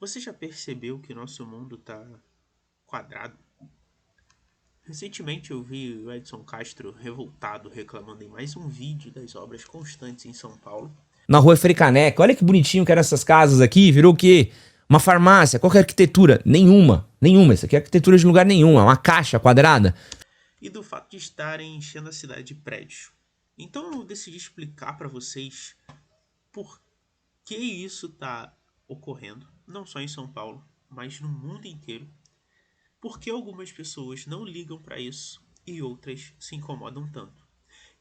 Você já percebeu que nosso mundo está quadrado? Recentemente eu vi o Edson Castro revoltado reclamando em mais um vídeo das obras constantes em São Paulo. Na rua Frei Caneca. Olha que bonitinho que eram essas casas aqui. Virou o quê? Uma farmácia. Qual que é a arquitetura? Nenhuma. Nenhuma. Isso aqui é arquitetura de lugar nenhum. É uma caixa quadrada. E do fato de estarem enchendo a cidade de prédios. Então eu decidi explicar para vocês por que isso está ocorrendo, não só em São Paulo, mas no mundo inteiro. Por que algumas pessoas não ligam para isso e outras se incomodam tanto.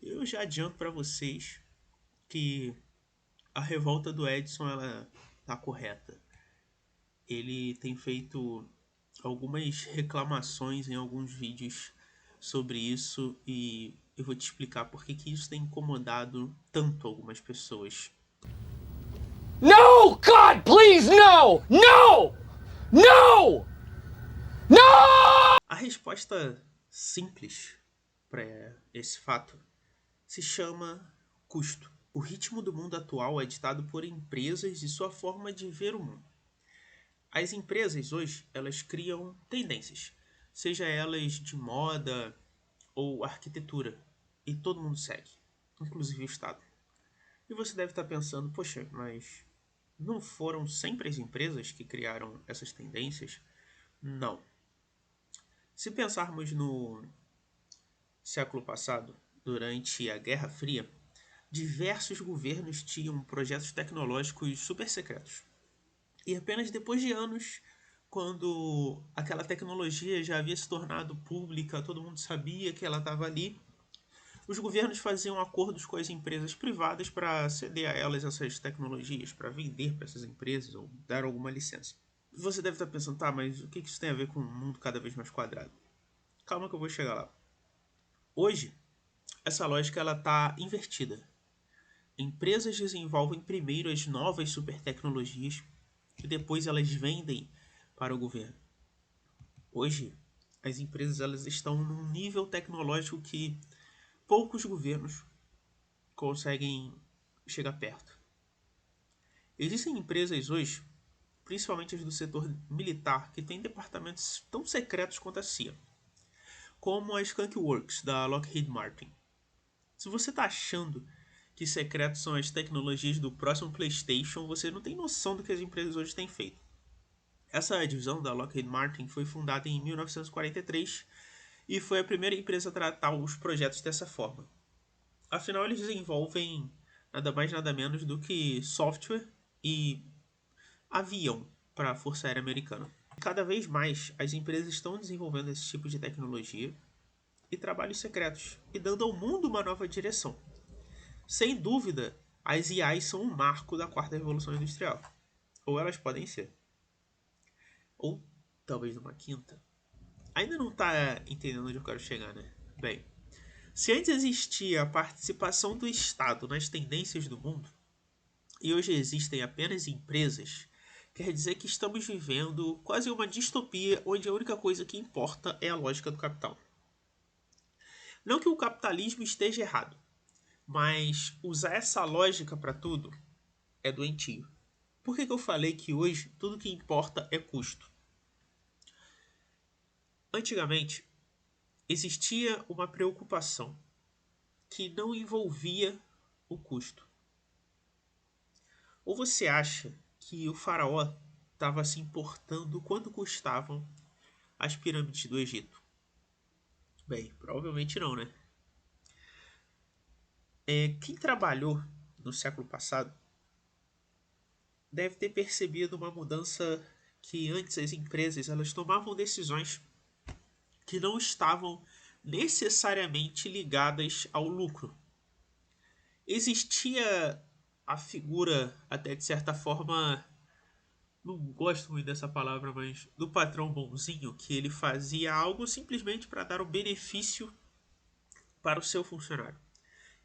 Eu já adianto para vocês que a revolta do Edson ela tá correta. Ele tem feito algumas reclamações em alguns vídeos sobre isso e eu vou te explicar por que isso tem incomodado tanto algumas pessoas. No! God, please, no! No! No! No! A resposta simples para esse fato se chama custo. O ritmo do mundo atual é ditado por empresas e sua forma de ver o mundo. As empresas hoje, elas criam tendências, seja elas de moda ou arquitetura, e todo mundo segue, inclusive o Estado. E você deve estar pensando, poxa, mas não foram sempre as empresas que criaram essas tendências? Não. Se pensarmos no século passado, durante a Guerra Fria, diversos governos tinham projetos tecnológicos super secretos. E apenas depois de anos, quando aquela tecnologia já havia se tornado pública, todo mundo sabia que ela estava ali, os governos faziam acordos com as empresas privadas para ceder a elas essas tecnologias, para vender para essas empresas ou dar alguma licença. Você deve estar pensando, tá, mas o que isso tem a ver com um mundo cada vez mais quadrado? Calma que eu vou chegar lá. Hoje, essa lógica ela está invertida. Empresas desenvolvem primeiro as novas super tecnologias e depois elas vendem para o governo. Hoje, as empresas elas estão num nível tecnológico que poucos governos conseguem chegar perto. Existem empresas hoje, principalmente as do setor militar, que têm departamentos tão secretos quanto a CIA, como a Skunk Works da Lockheed Martin. Se você está achando que secretos são as tecnologias do próximo PlayStation, você não tem noção do que as empresas hoje têm feito. Essa divisão da Lockheed Martin foi fundada em 1943 e foi a primeira empresa a tratar os projetos dessa forma. Afinal, eles desenvolvem nada mais nada menos do que software e avião para a Força Aérea Americana. Cada vez mais, as empresas estão desenvolvendo esse tipo de tecnologia e trabalhos secretos e dando ao mundo uma nova direção. Sem dúvida, as IAs são um marco da quarta revolução industrial. Ou elas podem ser. Ou talvez uma quinta. Ainda não está entendendo onde eu quero chegar, né? Bem, se antes existia a participação do Estado nas tendências do mundo, e hoje existem apenas empresas, quer dizer que estamos vivendo quase uma distopia onde a única coisa que importa é a lógica do capital. Não que o capitalismo esteja errado, mas usar essa lógica para tudo é doentio. Por que eu falei que hoje tudo que importa é custo? Antigamente, existia uma preocupação que não envolvia o custo. Ou você acha que o faraó estava se importando quanto custavam as pirâmides do Egito? Bem, provavelmente não, né? Quem trabalhou no século passado deve ter percebido uma mudança que antes as empresas elas tomavam decisões que não estavam necessariamente ligadas ao lucro. Existia a figura, até de certa forma, não gosto muito dessa palavra, mas do patrão bonzinho, que ele fazia algo simplesmente para dar um benefício para o seu funcionário.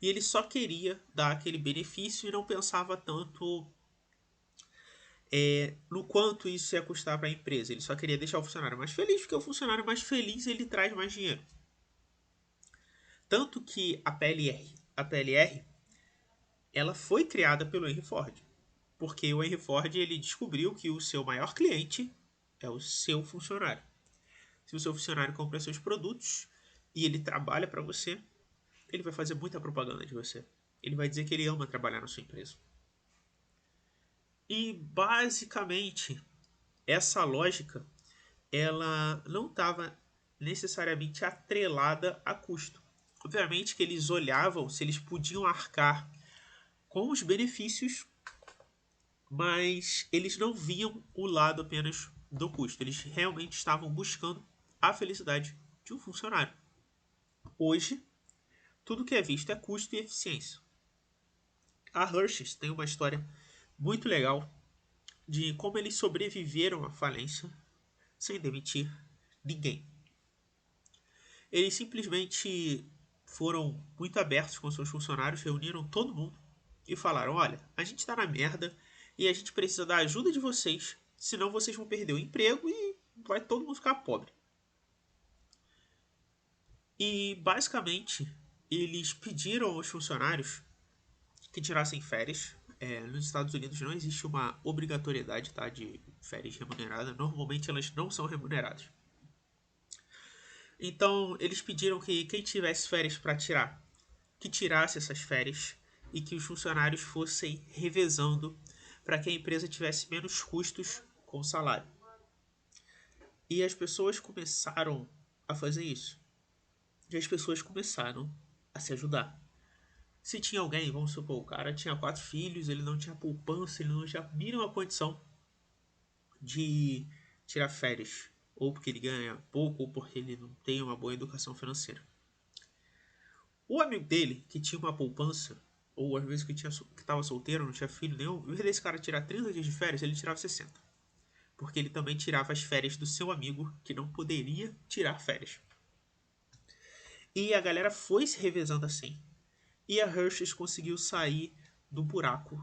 E ele só queria dar aquele benefício e não pensava tanto no quanto isso ia custar para a empresa. Ele só queria deixar o funcionário mais feliz, porque o funcionário mais feliz ele traz mais dinheiro. Tanto que a PLR ela foi criada pelo Henry Ford. Porque o Henry Ford ele descobriu que o seu maior cliente é o seu funcionário. Se o seu funcionário compra seus produtos e ele trabalha para você, ele vai fazer muita propaganda de você. Ele vai dizer que ele ama trabalhar na sua empresa. E basicamente essa lógica ela não estava necessariamente atrelada a custo. Obviamente que eles olhavam se eles podiam arcar com os benefícios, mas eles não viam o lado apenas do custo. Eles realmente estavam buscando a felicidade de um funcionário. Hoje, tudo que é visto é custo e eficiência. A Hershey's tem uma história muito legal de como eles sobreviveram à falência sem demitir ninguém. Eles simplesmente foram muito abertos com seus funcionários, reuniram todo mundo e falaram: olha, a gente está na merda e a gente precisa da ajuda de vocês, senão vocês vão perder o emprego e vai todo mundo ficar pobre. E basicamente eles pediram aos funcionários que tirassem férias. Nos Estados Unidos não existe uma obrigatoriedade, tá, de férias remuneradas. Normalmente elas não são remuneradas. Então eles pediram que quem tivesse férias para tirar, que tirasse essas férias e que os funcionários fossem revezando para que a empresa tivesse menos custos com o salário. E as pessoas começaram a fazer isso. E as pessoas começaram a se ajudar. Se tinha alguém, vamos supor, o cara tinha 4 filhos, ele não tinha poupança, ele não tinha a mínima condição de tirar férias, ou porque ele ganha pouco, ou porque ele não tem uma boa educação financeira. O amigo dele, que tinha uma poupança, ou às vezes que estava solteiro, não tinha filho nenhum, em vez desse cara tirar 30 dias de férias, ele tirava 60. Porque ele também tirava as férias do seu amigo, que não poderia tirar férias. E a galera foi se revezando assim. E a Hershey's conseguiu sair do buraco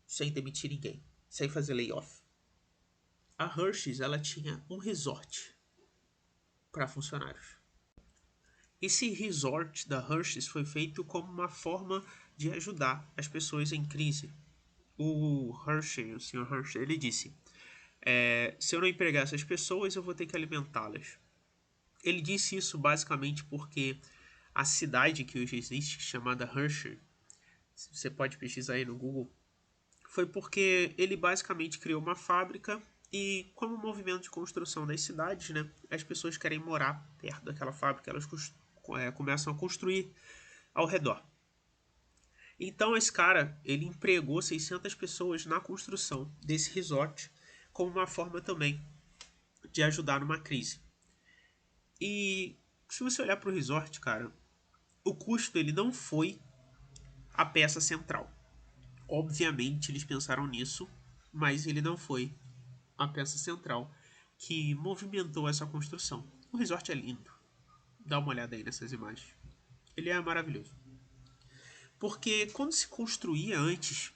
sem demitir ninguém, sem fazer layoff. A Hershey's ela tinha um resort para funcionários. Esse resort da Hershey's foi feito como uma forma de ajudar as pessoas em crise. O Sr. Hershey, ele disse: se eu não empregar essas pessoas, eu vou ter que alimentá-las. Ele disse isso basicamente porque a cidade que hoje existe, chamada Hershey, você pode pesquisar aí no Google, foi porque ele basicamente criou uma fábrica e, como movimento de construção das cidades, né, as pessoas querem morar perto daquela fábrica, elas começam a construir ao redor. Então esse cara, ele empregou 600 pessoas na construção desse resort como uma forma também de ajudar numa crise. E se você olhar para o resort, cara, o custo ele não foi a peça central. Obviamente eles pensaram nisso, mas ele não foi a peça central que movimentou essa construção. O resort é lindo. Dá uma olhada aí nessas imagens. Ele é maravilhoso. Porque quando se construía antes,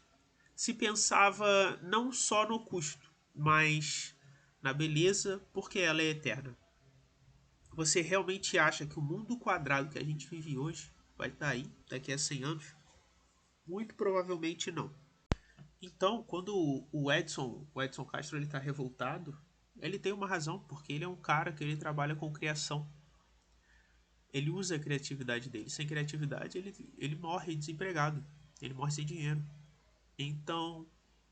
se pensava não só no custo, mas na beleza, porque ela é eterna. Você realmente acha que o mundo quadrado que a gente vive hoje vai estar aí daqui a 100 anos? Muito provavelmente não. Então, quando o Edson Castro ele está revoltado, ele tem uma razão, porque ele é um cara que ele trabalha com criação. Ele usa a criatividade dele. Sem criatividade, ele morre desempregado. Ele morre sem dinheiro. Então,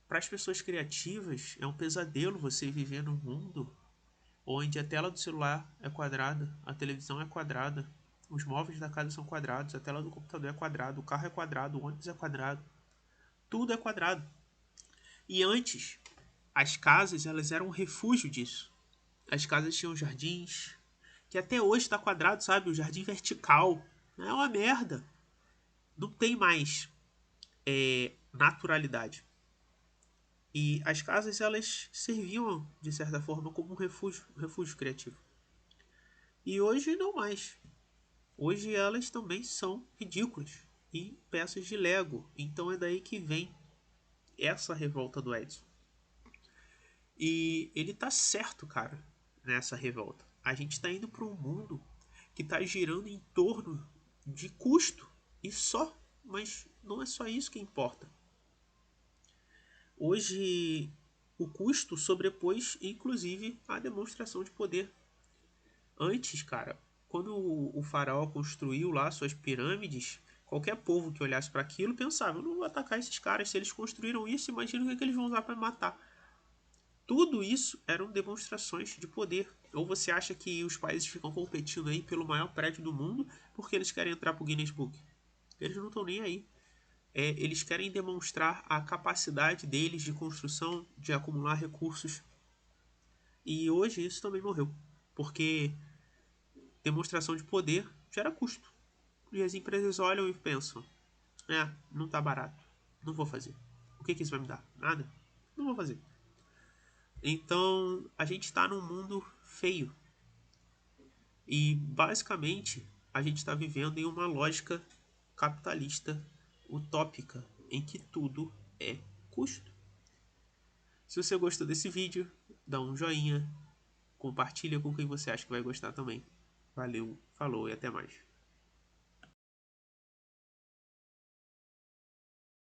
para as pessoas criativas, é um pesadelo você viver num mundo onde a tela do celular é quadrada, a televisão é quadrada, os móveis da casa são quadrados, a tela do computador é quadrada, o carro é quadrado, o ônibus é quadrado. Tudo é quadrado. E antes, as casas elas eram um refúgio disso. As casas tinham jardins, que até hoje está quadrado, sabe? O jardim vertical. É uma merda. Não tem mais naturalidade. E as casas elas serviam, de certa forma, como um refúgio criativo. E hoje não mais. Hoje elas também são ridículas e peças de Lego. Então é daí que vem essa revolta do Edson. E ele tá certo, cara, nessa revolta. A gente tá indo para um mundo que tá girando em torno de custo e só, mas não é só isso que importa. Hoje, o custo sobrepôs, inclusive, a demonstração de poder. Antes, cara, quando o faraó construiu lá suas pirâmides, qualquer povo que olhasse para aquilo pensava: eu não vou atacar esses caras, se eles construíram isso, imagina o que eles vão usar para me matar. Tudo isso eram demonstrações de poder. Ou você acha que os países ficam competindo aí pelo maior prédio do mundo porque eles querem entrar pro Guinness Book? Eles não estão nem aí. Eles querem demonstrar a capacidade deles de construção, de acumular recursos. E hoje isso também morreu. Porque demonstração de poder gera custo. E as empresas olham e pensam: não tá barato, não vou fazer. O que isso vai me dar? Nada. Não vou fazer. Então a gente está num mundo feio. E basicamente a gente está vivendo em uma lógica capitalista utópica em que tudo é custo. Se você gostou desse vídeo, dá um joinha, compartilha com quem você acha que vai gostar também. Valeu, falou e até mais.